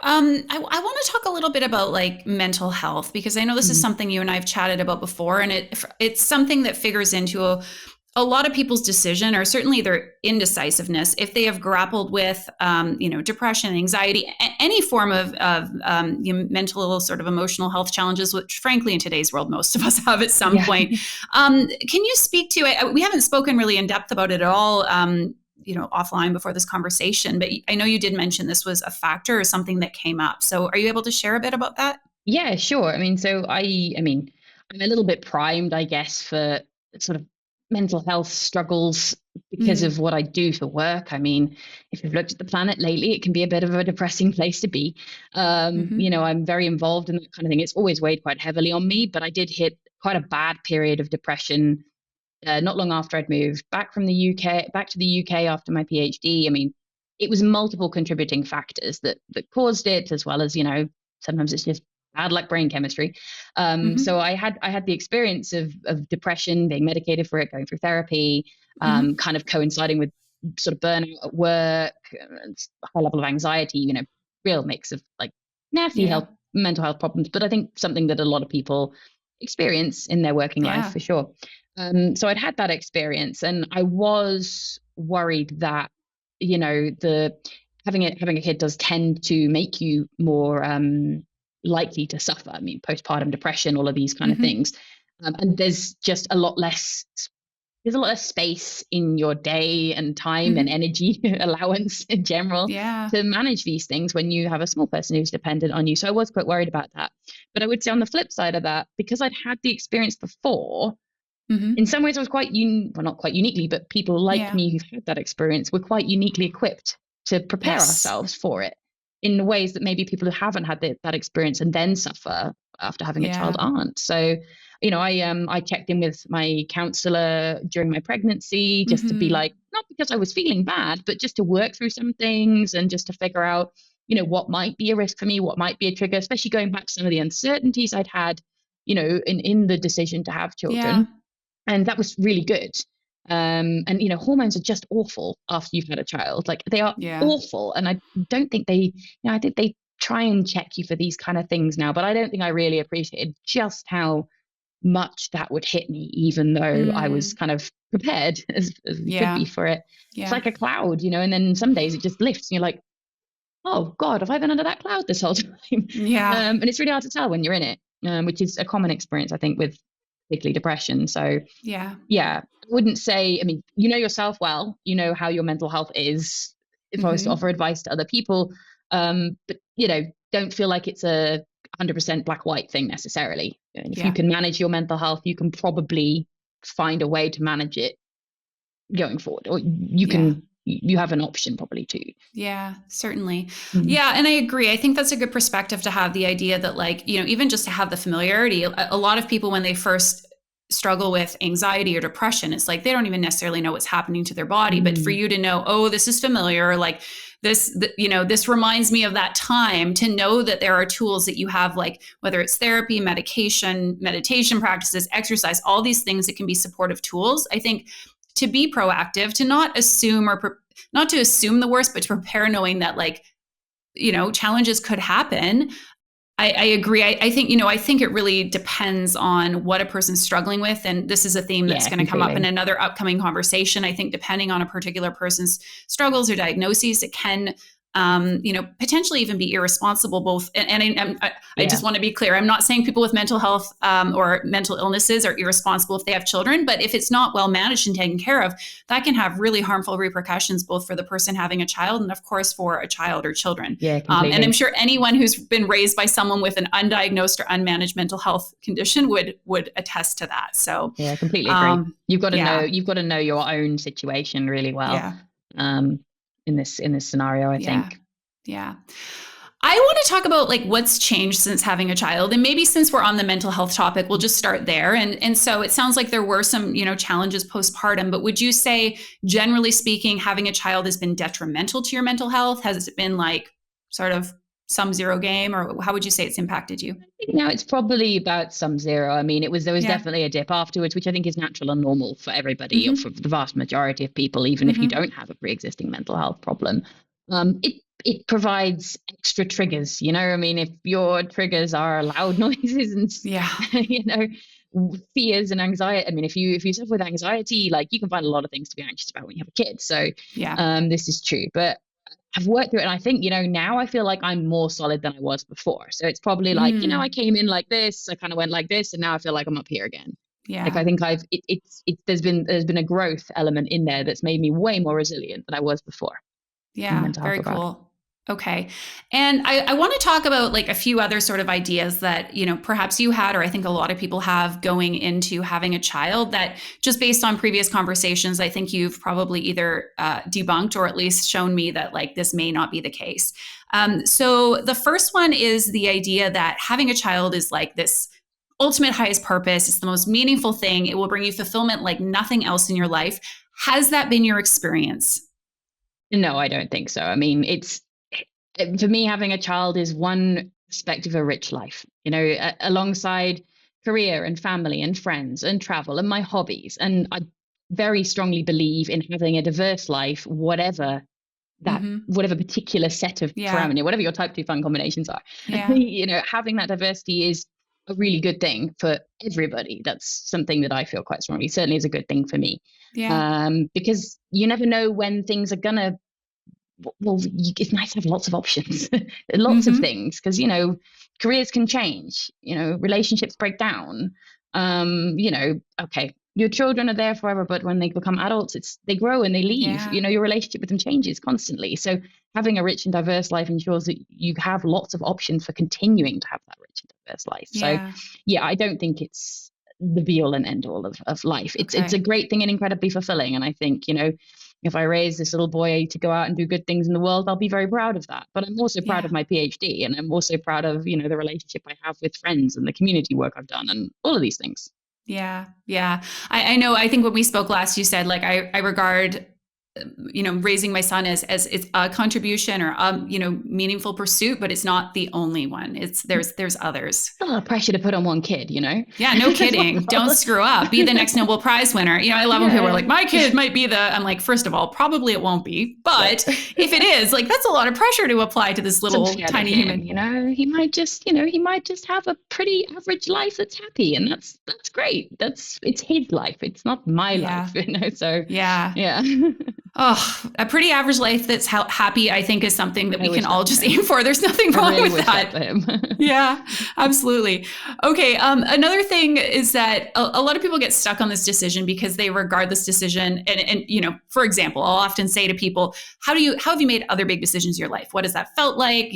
I want to talk a little bit about like mental health, because I know this is Mhm. something you and I've chatted about before, and it's something that figures into a lot of people's decision, or certainly their indecisiveness, if they have grappled with, depression, anxiety, any form of mental sort of emotional health challenges, which frankly in today's world most of us have at some Yeah. point. Can you speak to it? We haven't spoken really in depth about it at all. Offline before this conversation, but I know you did mention this was a factor or something that came up. So are you able to share a bit about that? Yeah, sure. I'm a little bit primed, I guess, for sort of mental health struggles because Mm, of what I do for work. If you've looked at the planet lately, it can be a bit of a depressing place to be. hmm I'm very involved in that kind of thing. It's always weighed quite heavily on me, but I did hit quite a bad period of depression not long after I'd moved back from the UK, back to the UK after my PhD. It was multiple contributing factors that caused it, as well as, sometimes it's just bad luck brain chemistry. So hmm I had the experience of depression, being medicated for it, going through therapy, hmm kind of coinciding with sort of burnout at work, high level of anxiety, real mix of like nasty Yeah. mental health problems. But I think something that a lot of people experience in their working life Yeah. for sure. So I'd had that experience, and I was worried that, the having a kid does tend to make you more likely to suffer. Postpartum depression, all of these kind of hmm things, and there's a lot less space in your day and time and hmm energy allowance in general Yeah. to manage these things when you have a small person who's dependent on you. So I was quite worried about that. But I would say on the flip side of that, because I'd had the experience before, in hmm some ways I was well, not quite uniquely, but people like Yeah. me who've had that experience were quite uniquely equipped to prepare Yes. ourselves for it in ways that maybe people who haven't had that experience and then suffer after having a child Yeah. aren't. So, I checked in with my counselor during my pregnancy just to be hmm like, not because I was feeling bad, but just to work through some things and just to figure out, what might be a risk for me, what might be a trigger, especially going back to some of the uncertainties I'd had, in the decision to have Yeah. children. And that was really good. And hormones are just awful after you've had a child. Like, they are Yeah. awful. And I don't think I think they try and check you for these kind of things now, but I don't think I really appreciated just how much that would hit me, even though I was Mm, kind of prepared as you could yeah. be for it. It's Yeah. like a cloud, and then some days it just lifts and you're like, oh God, have I been under that cloud this whole time? Yeah. And it's really hard to tell when you're in it, which is a common experience, I think, with particularly depression. So Yeah. yeah, I wouldn't say, you know yourself well, you know how your mental health is. If I was to hmm offer advice to other people, but don't feel like it's a 100% black white thing necessarily. And if you Yeah. can manage your mental health, you can probably find a way to manage it going forward, or Yeah. you have an option probably too. Yeah, certainly. Mm. Yeah, and I agree. I think that's a good perspective to have, the idea that, like, even just to have the familiarity. A lot of people, when they first struggle with anxiety or depression, it's like they don't even necessarily know what's happening to their body. But for Mm. you to know, oh, this is familiar, like this reminds me of that time, to know that there are tools that you have, like whether it's therapy, medication, meditation practices, exercise, all these things that can be supportive tools. I think to be proactive, to not assume not to assume the worst, but to prepare, knowing that, like, challenges could happen. I agree. I think, I think it really depends on what a person's struggling with. And this is a theme that's Yeah, going to come up in completely. another upcoming conversation. I think depending on a particular person's struggles or diagnoses, it can, potentially even be irresponsible, both. I Yeah. just want to be clear. I'm not saying people with mental health or mental illnesses are irresponsible if they have children, but if it's not well managed and taken care of, that can have really harmful repercussions, both for the person having a child and, of course, for a child or children. Yeah, And I'm completely. sure anyone who's been raised by someone with an undiagnosed or unmanaged mental health condition would attest to that. So, Yeah, I completely agree. um, You've got to know yeah, your own situation really well, yeah, um, in this scenario, I yeah. think. Yeah. I want to talk about like what's changed since having a child. And maybe since we're on the mental health topic, we'll just start there. And so it sounds like there were some, challenges postpartum, but would you say, generally speaking, having a child has been detrimental to your mental health? Has it been like sort of sum zero game, or how would you say it's impacted you? Now it's probably about sum zero. I mean, there was Yeah. definitely a dip afterwards, which I think is natural and normal for everybody, or for Mm-hmm. the vast majority of people, even if you Mm-hmm. don't have a pre-existing mental health problem. It provides extra triggers. I mean, if your triggers are loud noises and Yeah. fears and anxiety. I mean, if you suffer with anxiety, like you can find a lot of things to be anxious about when you have a kid. So Yeah. this is true, but I've worked through it, and I think, now I feel like I'm more solid than I was before. So it's probably like, I Mm. came in like this, I kind of went like this, and now I feel like I'm up here again. Like Yeah. I think there's been a growth element in there that's made me way more resilient than I was before in the Yeah, mental health very regard. cool. Okay. And I want to talk about like a few other sort of ideas that, perhaps you had, or I think a lot of people have going into having a child that just based on previous conversations, I think you've probably either debunked or at least shown me that like this may not be the case. So the first one is the idea that having a child is like this ultimate highest purpose. It's the most meaningful thing. It will bring you fulfillment like nothing else in your life. Has that been your experience? No, I don't think so. I mean, for me, having a child is one aspect of a rich life, alongside career and family and friends and travel and my hobbies. And I very strongly believe in having a diverse life, Mm-hmm. whatever particular set of Yeah. parameter, whatever your type 2 fun combinations are. Yeah. Having that diversity is a really good thing for everybody. That's something that I feel quite strongly certainly is a good thing for me. Yeah. Because you never know when things are gonna, it's nice to have lots of options, lots of Mm-hmm. things, because careers can change, relationships break down. Okay, your children are there forever, but when they become adults, they grow and they leave. Yeah. Your relationship with them changes constantly. So having a rich and diverse life ensures that you have lots of options for continuing to have that rich and diverse life. So Yeah. yeah, I don't think it's the be all and end all of life. It's a Okay. great thing and incredibly fulfilling. And I think, if I raise this little boy to go out and do good things in the world, I'll be very proud of that. But I'm also proud of Yeah. my PhD, and I'm also proud of, the relationship I have with friends and the community work I've done and all of these things. Yeah. Yeah. I know. I think when we spoke last, you said like I regard raising my son as it's a contribution or meaningful pursuit, but it's not the only one. It's there's others. A lot of pressure to put on one kid, Yeah, no That's what kidding. Don't screw up. Be the next Nobel Prize winner. I love when people are yeah. like, my kid might be the, I'm like, first of all, probably it won't be. But if it is, like, that's a lot of pressure to apply to this It's little unfair to tiny him, human. he might just have a pretty average life that's happy, and that's great. It's his life. It's not my Yeah. life. So Yeah. yeah. Oh, a pretty average life that's happy, I think, is something that I we can wish that all for just him. aim for. There's nothing I wrong really with wish that that. for him. Yeah, absolutely. Okay. Another thing is that a lot of people get stuck on this decision because they regard this decision. And, for example, I'll often say to people, how have you made other big decisions in your life? What has that felt like?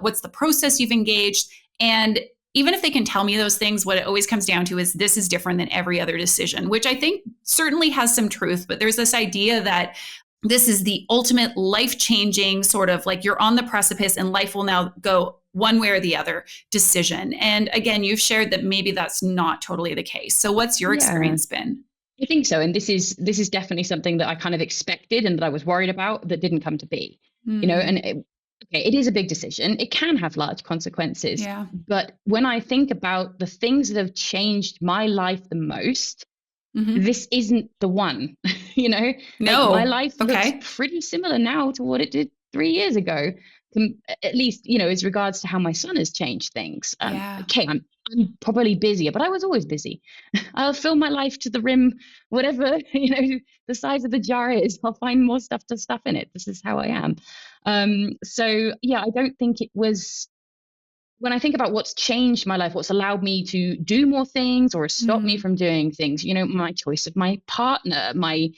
What's the process you've engaged? And even if they can tell me those things, what it always comes down to is this is different than every other decision, which I think certainly has some truth. But there's this idea that this is the ultimate life-changing sort of like you're on the precipice and life will now go one way or the other decision. And again, you've shared that maybe that's not totally the case. So what's your Yeah, experience been? I think so. And this is definitely something that I kind of expected and that I was worried about that didn't come to be. Mm, Okay, it is a big decision. It can have large consequences. yeah. But when I think about the things that have changed my life the most, Hmm. this isn't the one. Like my No. life looks Okay. pretty similar now to what it did 3 years ago, at least, as regards to how my son has changed things. Yeah. Okay, I'm probably busier, but I was always busy. I'll fill my life to the rim, whatever, the size of the jar is. I'll find more stuff to stuff in it. This is how I am. So yeah, I don't think it was, when I think about what's changed my life, what's allowed me to do more things or stop me Mm, from doing things, my choice of my partner, my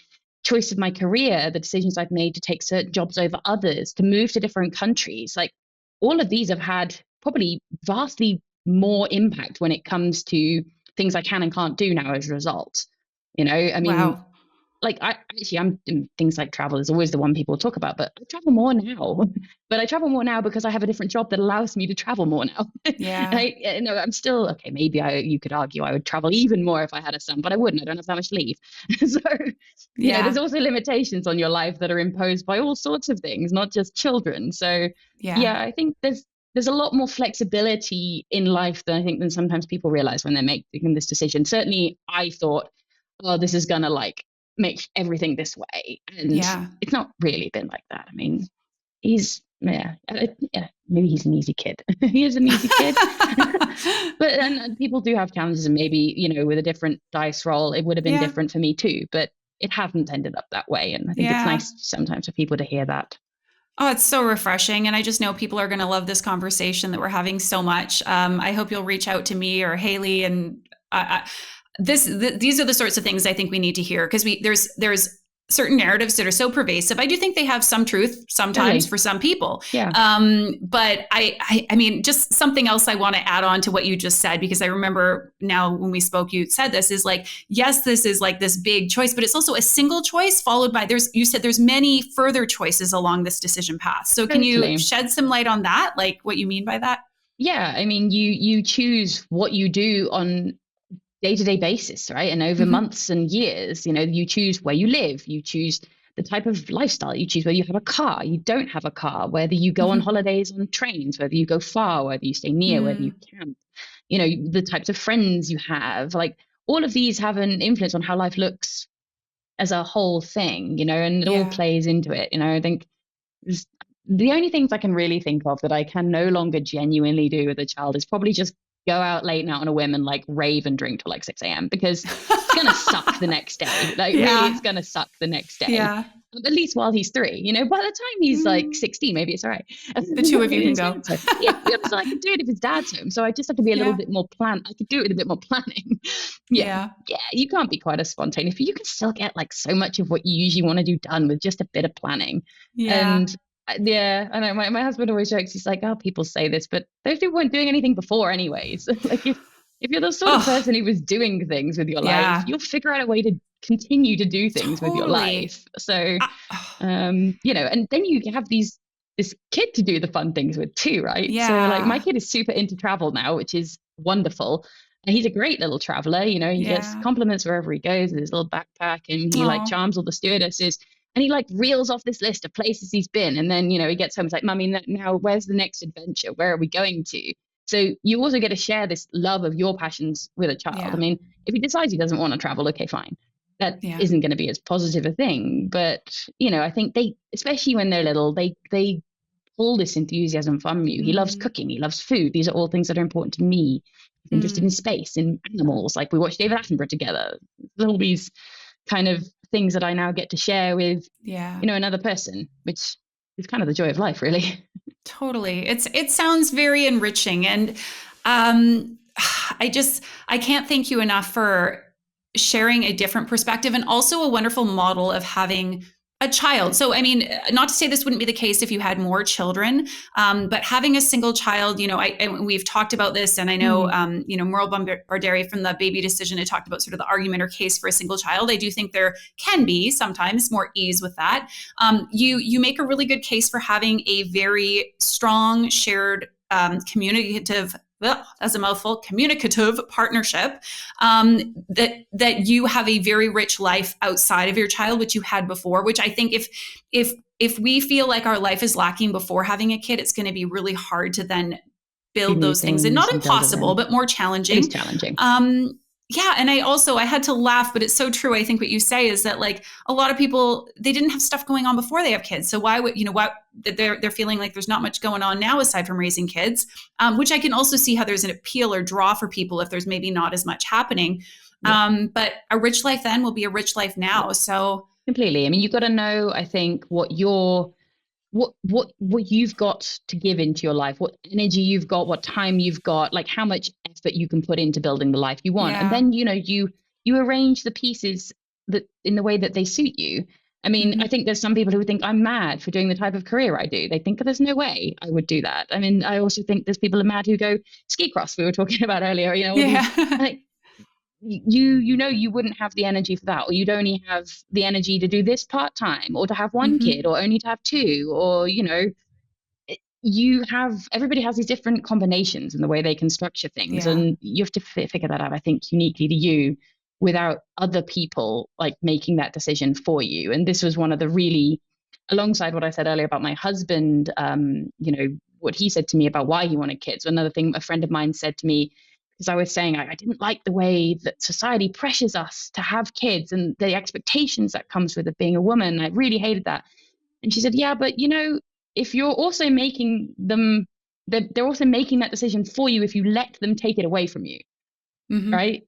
choice of my career, the decisions I've made to take certain jobs over others, to move to different countries, like all of these have had probably vastly more impact when it comes to things I can and can't do now as a result. I mean, wow. like I'm things like travel is always the one people talk about, but I travel more now. But I travel more now because I have a different job that allows me to travel more now. Yeah. I'm still okay. Maybe you could argue I would travel even more if I had a son, but I wouldn't. I don't have that much leave. So, Yeah. there's also limitations on your life that are imposed by all sorts of things, not just children. So, Yeah. I think there's a lot more flexibility in life than sometimes people realize when they're making this decision. Certainly, I thought, oh, this is gonna like make everything this way, and Yeah. it's not really been like that. I mean, he's maybe he's an easy kid. He is an easy kid. But and people do have challenges, and maybe, with a different dice roll, it would have been Yeah. different for me too. But it hasn't ended up that way. And I think it's Yeah. nice sometimes for people to hear that. Oh, it's so refreshing. And I just know people are going to love this conversation that we're having so much. I hope you'll reach out to me or Hayley. And these are the sorts of things I think we need to hear, because there's certain narratives that are so pervasive. I do think they have some truth sometimes for some people. Yeah. But I mean, just something else I want to add on to what you just said, because I remember now when we spoke, you said this is like, yes, this is like this big choice, but it's also a single choice followed by you said there's many further choices along this decision path. So can you shed some light on that? Like what you mean by that? Yeah. I mean, you choose what you do on day-to-day basis, right? And over months and years, you choose where you live, you choose the type of lifestyle, you choose whether you have a car, you don't have a car, whether you go on holidays on trains, whether you go far, whether you stay near, whether you camp, the types of friends you have, like all of these have an influence on how life looks as a whole thing, and it all plays into it. I think the only things I can really think of that I can no longer genuinely do with a child is probably just go out late night on a whim and like rave and drink till like 6 a.m. because it's going to suck the next day. Like really, it's going to suck the next day. Yeah. At least while he's 3, by the time he's like 16, maybe it's all right. The two of you can go. So I can do it if his dad's home. So I just have to be a little bit more planned. I could do it with a bit more planning. Yeah. You can't be quite as spontaneous, but you can still get like so much of what you usually want to do done with just a bit of planning. And I know my husband always jokes. He's like, oh, people say this, but those people weren't doing anything before anyways. Like if you're the sort of person who was doing things with your life, you'll figure out a way to continue to do things with your life. So, and then you have this kid to do the fun things with too, right? Yeah. So like my kid is super into travel now, which is wonderful. And he's a great little traveler. He gets compliments wherever he goes with his little backpack, and he like charms all the stewardesses. And he like reels off this list of places he's been. And then, he gets home, he's like, Mummy, now where's the next adventure? Where are we going to? So you also get to share this love of your passions with a child. I mean, if he decides he doesn't want to travel, okay, fine. That isn't going to be as positive a thing. But, I think they, especially when they're little, they pull this enthusiasm from you. He loves cooking. He loves food. These are all things that are important to me. He's interested in space, in animals. Like we watched David Attenborough together. All these kind of things that I now get to share with, another person, which is kind of the joy of life, really. Totally. It sounds very enriching. And I can't thank you enough for sharing a different perspective and also a wonderful model of having a child. So, I mean, not to say this wouldn't be the case if you had more children, but having a single child, and we've talked about this, and I know, Merle Barderi from the Baby Decision had talked about sort of the argument or case for a single child. I do think there can be sometimes more ease with that. You make a really good case for having a very strong shared communicative partnership, that you have a very rich life outside of your child, which you had before, which I think if we feel like our life is lacking before having a kid, it's going to be really hard to then build those things, and not impossible, but more challenging. It is challenging. And I had to laugh, but it's so true. I think what you say is that like a lot of people, they didn't have stuff going on before they have kids. So why would, they're feeling like there's not much going on now aside from raising kids, which I can also see how there's an appeal or draw for people if there's maybe not as much happening. But a rich life then will be a rich life now. So completely. I mean, you've got to know, I think, what you've got to give into your life, what energy you've got, what time you've got, like how much effort you can put into building the life you want. And then, you arrange the pieces that in the way that they suit you. I mean, I think there's some people who think I'm mad for doing the type of career I do. They think that there's no way I would do that. I mean, I also think there's people who are mad who go ski cross, we were talking about earlier, you wouldn't have the energy for that, or you'd only have the energy to do this part-time, or to have one kid, or only to have two, or everybody has these different combinations in the way they can structure things, Yeah. and you have to figure that out, I think, uniquely to you, without other people like making that decision for you. And this was one of the really, alongside what I said earlier about my husband, what he said to me about why he wanted kids. Another thing a friend of mine said to me, because I was saying I didn't like the way that society pressures us to have kids and the expectations that comes with it being a woman. I really hated that. And she said, yeah, but if you're also making them, they're also making that decision for you if you let them take it away from you, right?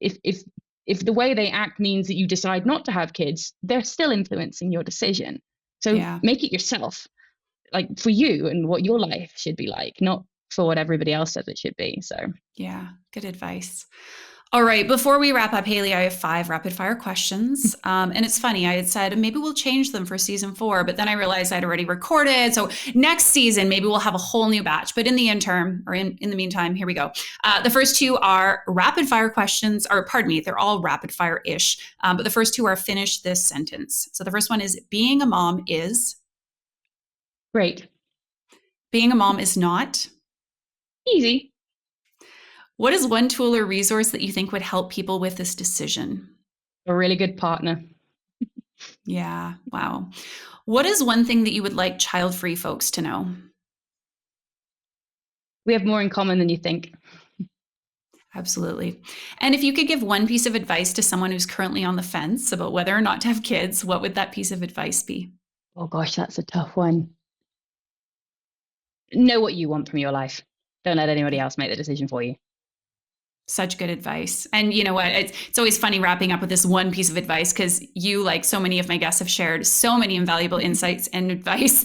If the way they act means that you decide not to have kids, they're still influencing your decision. So make it yourself, like for you and what your life should be like, not for what everybody else says it should be. So yeah, good advice. All right. Before we wrap up, Hayley, I have 5 rapid fire questions. And it's funny. I had said maybe we'll change them for season 4, but then I realized I'd already recorded. So next season, maybe we'll have a whole new batch. But in the interim, or in the meantime, here we go. The first 2 are rapid fire questions, or pardon me, they're all rapid fire-ish. But the first 2 are finish this sentence. So the first one is being a mom is? Great. Being a mom is not? Easy. What is one tool or resource that you think would help people with this decision? A really good partner. Yeah. Wow. What is one thing that you would like child-free folks to know? We have more in common than you think. Absolutely. And if you could give one piece of advice to someone who's currently on the fence about whether or not to have kids, what would that piece of advice be? Oh gosh, that's a tough one. Know what you want from your life. Don't let anybody else make the decision for you. Such good advice. And you know what? It's always funny wrapping up with this one piece of advice, because you, like so many of my guests, have shared so many invaluable insights and advice.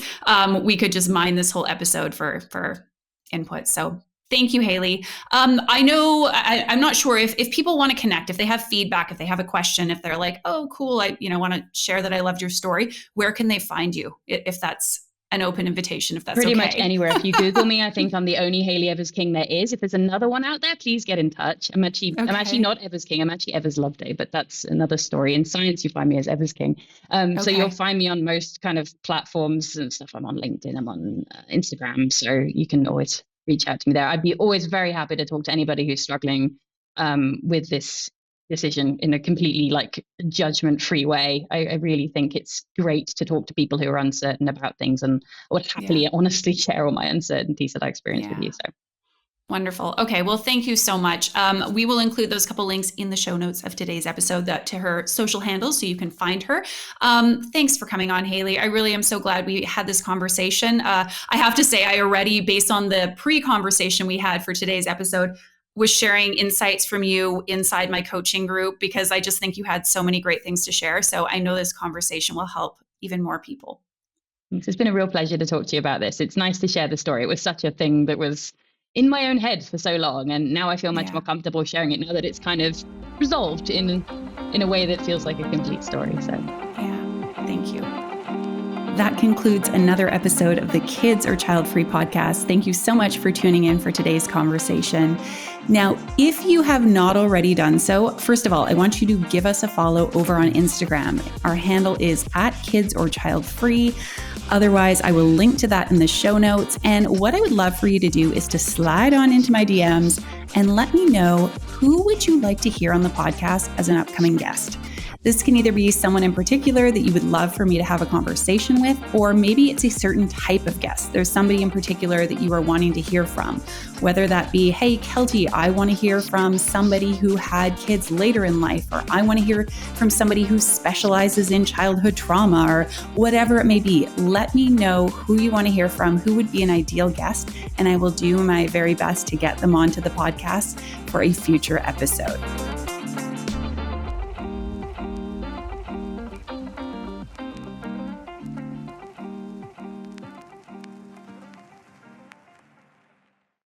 We could just mine this whole episode for input. So thank you, Hayley. I know I'm not sure if people want to connect, if they have feedback, if they have a question, if they're like, oh, cool, I want to share that I loved your story. Where can they find you? If that's an open invitation, if that's pretty okay. much anywhere. If you Google me, I think I'm the only Hayley Evers-King there is. If there's another one out there, please get in touch. I'm actually not Evers-King. I'm actually Evers Loveday, but that's another story. In science, you find me as Evers-King. So you'll find me on most kind of platforms and stuff. I'm on LinkedIn, I'm on Instagram. So you can always reach out to me there. I'd be always very happy to talk to anybody who's struggling with this decision in a completely like judgment-free way. I really think it's great to talk to people who are uncertain about things, and I would happily, honestly share all my uncertainties that I experienced with you. So wonderful. Okay. Well, thank you so much. We will include those couple links in the show notes of today's episode to her social handles so you can find her. Thanks for coming on, Hayley. I really am so glad we had this conversation. I have to say, I already, based on the pre-conversation we had for today's episode, was sharing insights from you inside my coaching group, because I just think you had so many great things to share. So I know this conversation will help even more people. It's been a real pleasure to talk to you about this. It's nice to share the story. It was such a thing that was in my own head for so long, and now I feel much more comfortable sharing it now that it's kind of resolved in a way that feels like a complete story. So thank you. That concludes another episode of the Kids or Child Free podcast. Thank you so much for tuning in for today's conversation. Now, if you have not already done so, first of all, I want you to give us a follow over on Instagram. Our handle is @KidsOrChildFree. Otherwise, I will link to that in the show notes. And what I would love for you to do is to slide on into my DMs and let me know, who would you like to hear on the podcast as an upcoming guest? This can either be someone in particular that you would love for me to have a conversation with, or maybe it's a certain type of guest. There's somebody in particular that you are wanting to hear from, whether that be, hey, Keltie, I want to hear from somebody who had kids later in life, or I want to hear from somebody who specializes in childhood trauma, or whatever it may be. Let me know who you want to hear from, who would be an ideal guest, and I will do my very best to get them onto the podcast for a future episode.